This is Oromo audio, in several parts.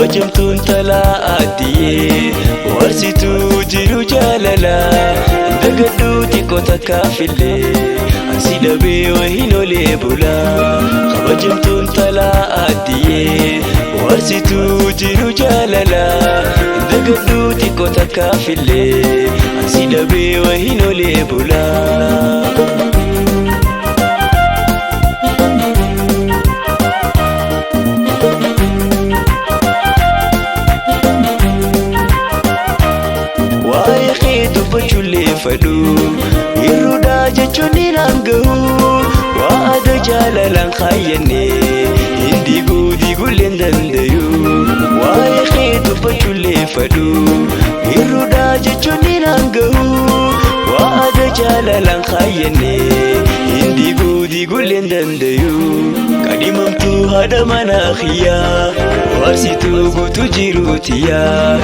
kabajamtuun talaa addiyee warsituu jiru jaalala dagadhuu xiqqoo takkaafillee ansi dhabee wahiin olee bulaa kabajamtuun talaa addiyee warsituu jiru jaalala dagadhuu xiqqoo takkaafillee ansi dhabee wahiin olee bulaa. Yeroodaa jechuun ni naangahu waada jaalalaan kaayyannee hin diigullee dandayu waa'ee kee dubbachuullee fedhu. Yeroodaa jechuun ni naangahu waada jaalalaan kaayyannee hin diigullee dandayu. Kadhimamtuu haadha manaa kiyyaa warsituu guutuu jiruutiyaa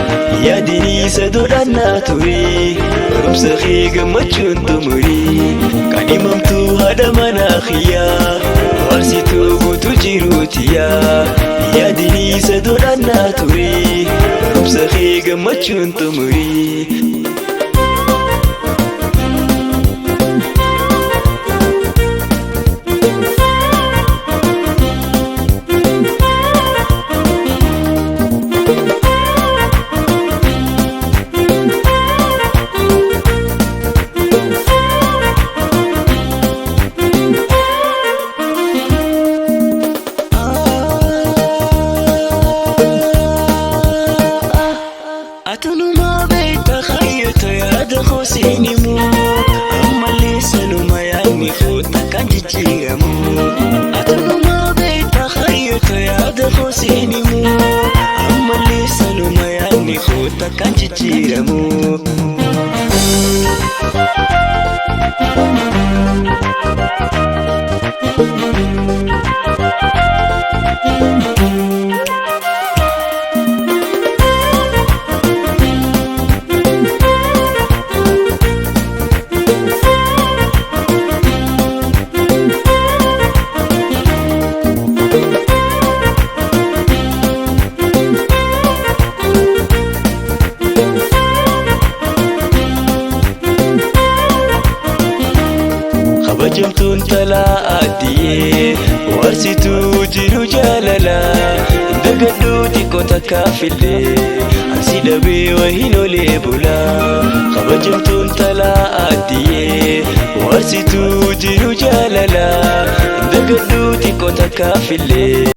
yaadini sadoodhaannaa ture barumsa kee gammachuun xumurii. Kadhimamtuu haadha manaa kiyyaa warsituu guutuu jiruutiyaa yaadini sadoodhaannaa ture barumsa kee gammachuun xumurii. Atunuma beektaa kaayyota yaada koosinimu ammallee sanuma yaadni koota kan jijjiiramu. Atunuma beektaa kaayyota yaada koosinimu ammallee sanuma yaadni koota kan jijjiiramu. Kabajamtuun talaa addiyee warsituu jiru jaalala dagadhuu xiqqoo takkaafillee ansi dhabee wahiin olee bulaa. Kabajamtuun talaa addiyee warsituu jiru jaalala dagadhuu xiqqoo takkaafillee.